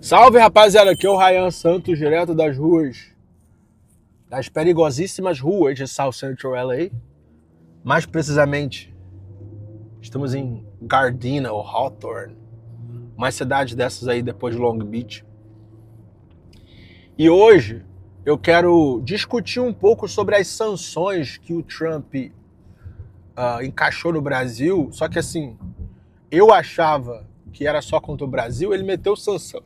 Salve, rapaziada, aqui é o Ryan Santos, direto das ruas, das perigosíssimas ruas de South Central LA. Mais precisamente, estamos em Gardena ou Hawthorne, uma cidade dessas aí depois de Long Beach. E hoje eu quero discutir um pouco sobre as sanções que o Trump encaixou no Brasil, só que assim, eu achava que era só contra o Brasil, ele meteu sanção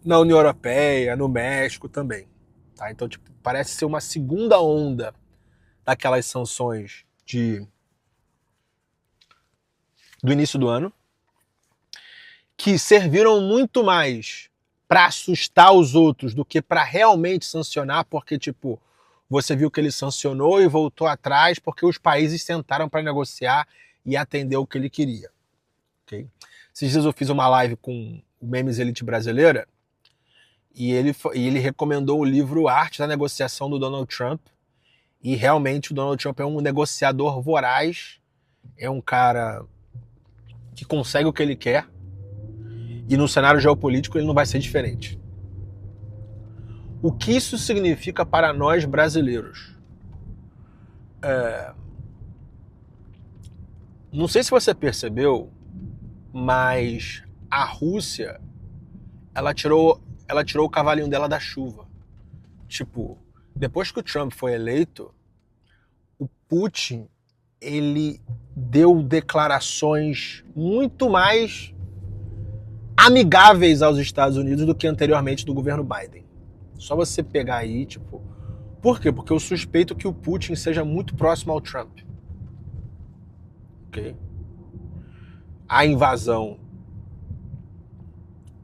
na União Europeia, no México também. Tá? Então, tipo, parece ser uma segunda onda daquelas sanções do início do ano, que serviram muito mais para assustar os outros do que para realmente sancionar, porque, tipo, você viu que ele sancionou e voltou atrás porque os países sentaram para negociar e atender o que ele queria. Okay? Esses dias eu fiz uma live com o Memes Elite Brasileira, e ele recomendou o livro Arte da Negociação do Donald Trump. E realmente o Donald Trump é um negociador voraz, é um cara que consegue o que ele quer, e no cenário geopolítico ele não vai ser diferente. O que isso significa para nós brasileiros? Não sei se você percebeu, mas a Rússia, ela tirou o cavalinho dela da chuva. Tipo, depois que o Trump foi eleito, o Putin, ele deu declarações muito mais amigáveis aos Estados Unidos do que anteriormente do governo Biden. Só você pegar aí, tipo... Por quê? Porque eu suspeito que o Putin seja muito próximo ao Trump. Ok? A invasão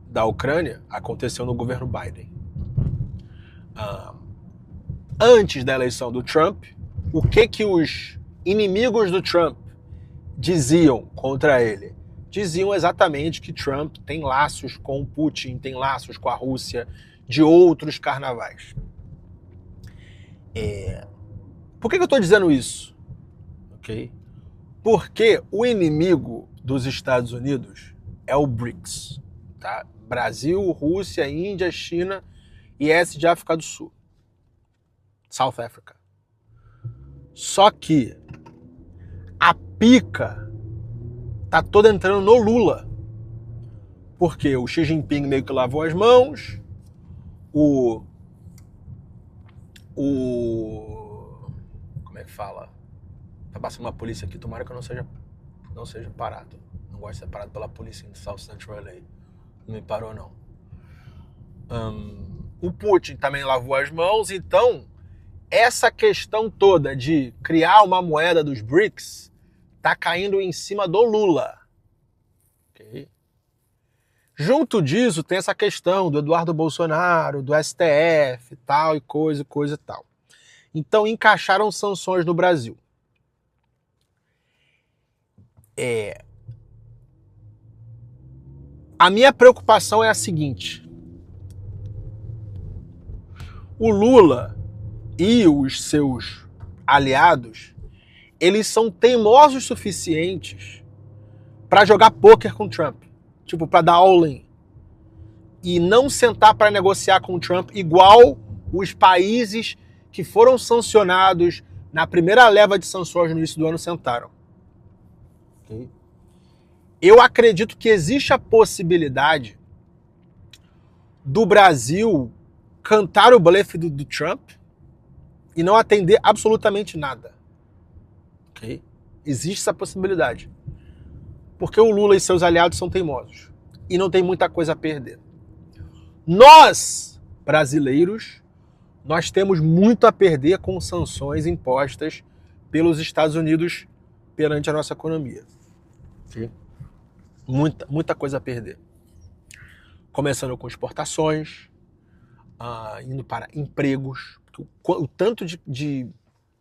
da Ucrânia aconteceu no governo Biden. Antes da eleição do Trump, o que os inimigos do Trump diziam contra ele? Diziam exatamente que Trump tem laços com o Putin, tem laços com a Rússia, de outros carnavais. Por que eu estou dizendo isso? Okay? Porque o inimigo dos Estados Unidos é o BRICS. Tá? Brasil, Rússia, Índia, China e esse de África do Sul. South Africa. Só que a pica tá toda entrando no Lula. Porque o Xi Jinping meio que lavou as mãos, como é que fala? Tá passando uma polícia aqui, tomara que eu não seja parado. Não gosto de ser parado pela polícia em South Central LA. Não me parou, não. O Putin também lavou as mãos, então essa questão toda de criar uma moeda dos BRICS tá caindo em cima do Lula. Okay? Junto disso tem essa questão do Eduardo Bolsonaro, do STF e tal, e coisa e tal. Então encaixaram sanções no Brasil. A minha preocupação é a seguinte. O Lula e os seus aliados, eles são teimosos suficientes para jogar pôquer com o Trump. Tipo, para dar all-in. E não sentar para negociar com o Trump igual os países que foram sancionados na primeira leva de sanções no início do ano sentaram. Okay? Eu acredito que existe a possibilidade do Brasil cantar o blefe do Trump e não atender absolutamente nada. Okay? Existe essa possibilidade. Porque o Lula e seus aliados são teimosos. E não tem muita coisa a perder. Nós, brasileiros, nós temos muito a perder com sanções impostas pelos Estados Unidos perante a nossa economia. Okay? Muita coisa a perder. Começando com exportações, indo para empregos. O tanto de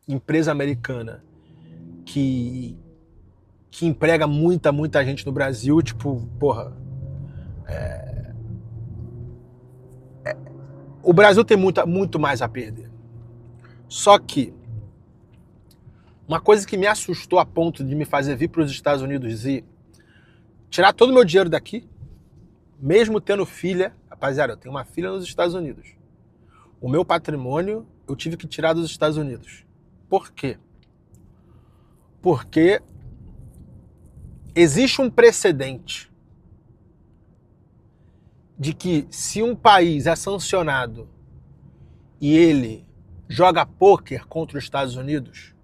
empresa americana que emprega muita gente no Brasil, tipo, porra... O Brasil tem muito mais a perder. Só que uma coisa que me assustou a ponto de me fazer vir para os Estados Unidos e tirar todo o meu dinheiro daqui, mesmo tendo filha Rapaziada, eu tenho uma filha nos Estados Unidos. O meu patrimônio eu tive que tirar dos Estados Unidos. Por quê? Porque existe um precedente de que se um país é sancionado e ele joga pôquer contra os Estados Unidos,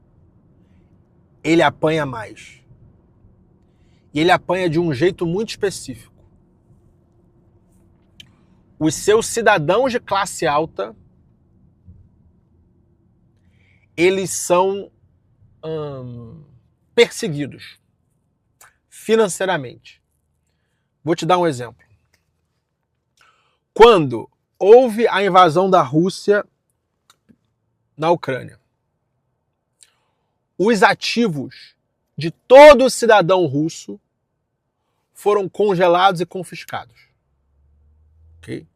ele apanha mais. E ele apanha de um jeito muito específico. Os seus cidadãos de classe alta, eles são perseguidos financeiramente. Vou te dar um exemplo. Quando houve a invasão da Rússia na Ucrânia, os ativos de todo cidadão russo foram congelados e confiscados. Okay?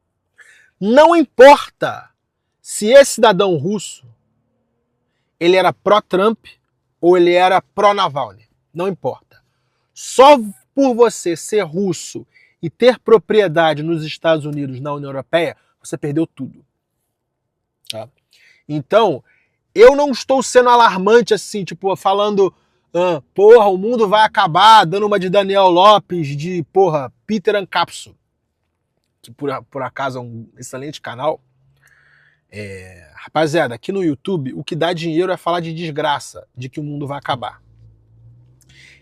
Não importa se esse cidadão russo ele era pró-Trump ou ele era pró-Navalny. Não importa. Só por você ser russo e ter propriedade nos Estados Unidos, na União Europeia, você perdeu tudo. Tá? Então, eu não estou sendo alarmante assim, tipo, falando, porra, o mundo vai acabar, dando uma de Daniel Lopes, de, porra, Peter Ancapso, que por acaso é um excelente canal. Rapaziada, aqui no YouTube, o que dá dinheiro é falar de desgraça, de que o mundo vai acabar.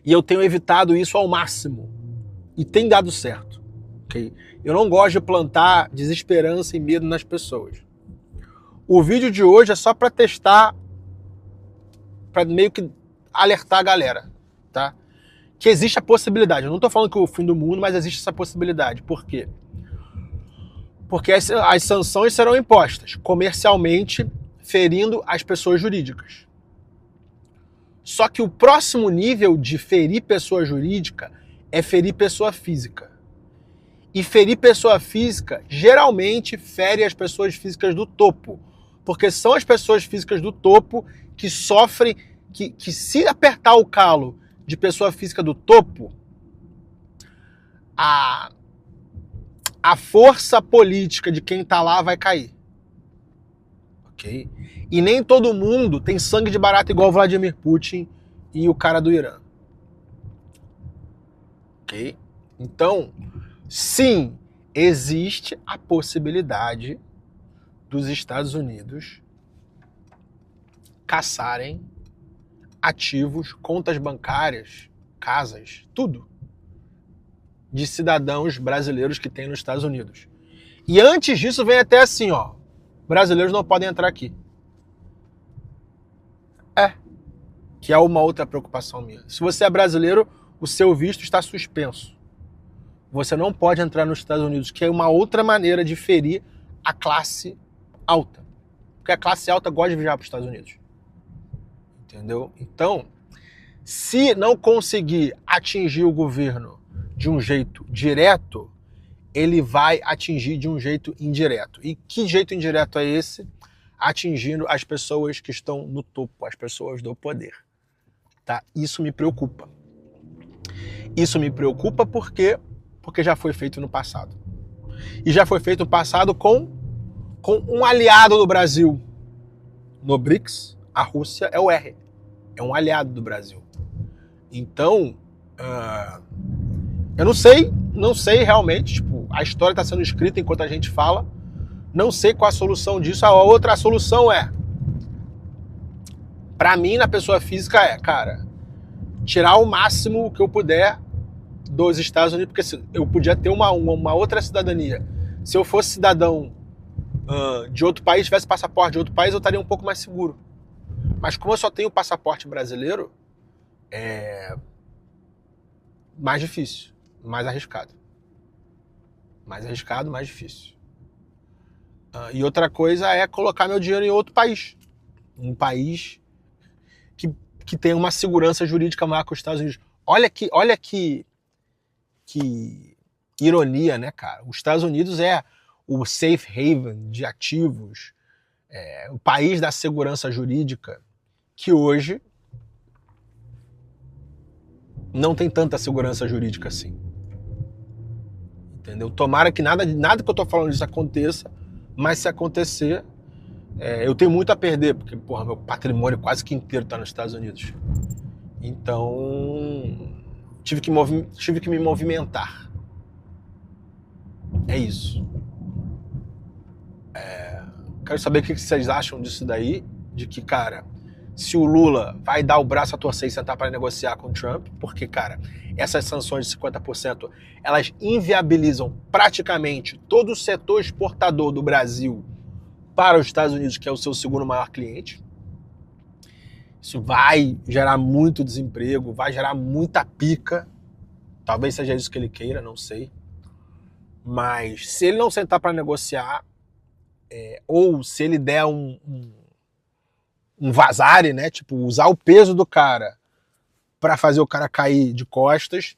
E eu tenho evitado isso ao máximo. E tem dado certo. Okay? Eu não gosto de plantar desesperança e medo nas pessoas. O vídeo de hoje é só para testar, para meio que alertar a galera, tá? Que existe a possibilidade. Eu não estou falando que é o fim do mundo, mas existe essa possibilidade. Por quê? Porque as sanções serão impostas comercialmente, ferindo as pessoas jurídicas. Só que o próximo nível de ferir pessoa jurídica é ferir pessoa física. E ferir pessoa física geralmente fere as pessoas físicas do topo. Porque são as pessoas físicas do topo que sofrem, que se apertar o calo de pessoa física do topo, a força política de quem tá lá vai cair. Ok? E nem todo mundo tem sangue de barata igual o Vladimir Putin e o cara do Irã. Ok? Então, sim, existe a possibilidade dos Estados Unidos caçarem ativos, contas bancárias, casas, tudo, de cidadãos brasileiros que tem nos Estados Unidos. E antes disso vem até assim, ó, brasileiros não podem entrar aqui. Que é uma outra preocupação minha. Se você é brasileiro, o seu visto está suspenso. Você não pode entrar nos Estados Unidos, que é uma outra maneira de ferir a classe alta. Porque a classe alta gosta de viajar para os Estados Unidos. Entendeu? Então, se não conseguir atingir o governo de um jeito direto, ele vai atingir de um jeito indireto. E que jeito indireto é esse? Atingindo as pessoas que estão no topo, as pessoas do poder. Tá? Isso me preocupa. Isso me preocupa porque já foi feito no passado. E já foi feito no passado com um aliado do Brasil. No BRICS, a Rússia é o R. É um aliado do Brasil. Então, eu não sei realmente, tipo, a história está sendo escrita enquanto a gente fala, não sei qual a solução disso. A outra solução pra mim, na pessoa física cara, tirar o máximo que eu puder dos Estados Unidos, porque eu podia ter uma outra cidadania. Se eu fosse cidadão de outro país, tivesse passaporte de outro país, eu estaria um pouco mais seguro. Mas como eu só tenho passaporte brasileiro, é mais difícil, mais arriscado. Mais arriscado, mais difícil. E outra coisa é colocar meu dinheiro em outro país. Um país que tem uma segurança jurídica maior que os Estados Unidos. Olha que ironia, né, cara? Os Estados Unidos é o safe haven de ativos, o país da segurança jurídica, que hoje não tem tanta segurança jurídica assim. Entendeu? Tomara que nada que eu tô falando disso aconteça, mas se acontecer, eu tenho muito a perder, porque, porra, meu patrimônio quase que inteiro tá nos Estados Unidos. Então, tive que me movimentar. É isso. Quero saber o que vocês acham disso daí, de que, cara, se o Lula vai dar o braço a torcer e sentar para negociar com o Trump, porque, cara, essas sanções de 50%, elas inviabilizam praticamente todo o setor exportador do Brasil para os Estados Unidos, que é o seu segundo maior cliente. Isso vai gerar muito desemprego, vai gerar muita pica. Talvez seja isso que ele queira, não sei. Mas se ele não sentar para negociar, ou se ele der um vazare, né? Tipo, usar o peso do cara para fazer o cara cair de costas,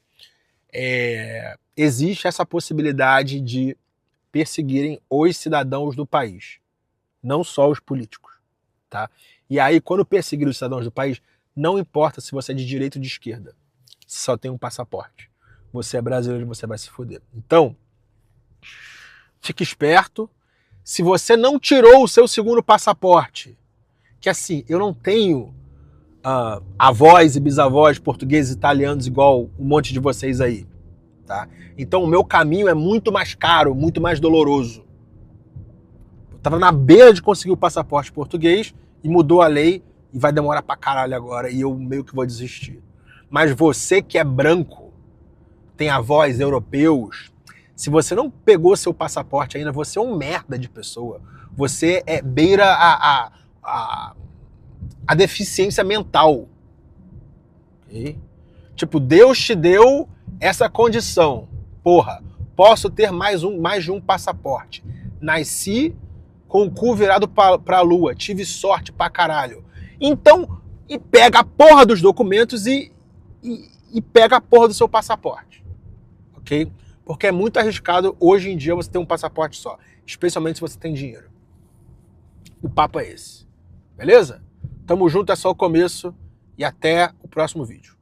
existe essa possibilidade de perseguirem os cidadãos do país, não só os políticos, tá? E aí, quando perseguir os cidadãos do país, não importa se você é de direita ou de esquerda, se só tem um passaporte. Você é brasileiro, você vai se foder. Então, fique esperto. Se você não tirou o seu segundo passaporte, que assim, eu não tenho avós e bisavós portugueses e italianos igual um monte de vocês aí, tá? Então o meu caminho é muito mais caro, muito mais doloroso. Eu tava na beira de conseguir o passaporte português e mudou a lei e vai demorar pra caralho agora e eu meio que vou desistir. Mas você que é branco, tem avós europeus, se você não pegou seu passaporte ainda, você é um merda de pessoa. Você beira a deficiência mental. Okay? Tipo, Deus te deu essa condição. Porra, posso ter mais de um passaporte. Nasci com o cu virado pra lua. Tive sorte pra caralho. Então, e pega a porra dos documentos e pega a porra do seu passaporte. Ok? Porque é muito arriscado hoje em dia você ter um passaporte só. Especialmente se você tem dinheiro. O papo é esse. Beleza? Tamo junto, é só o começo. E até o próximo vídeo.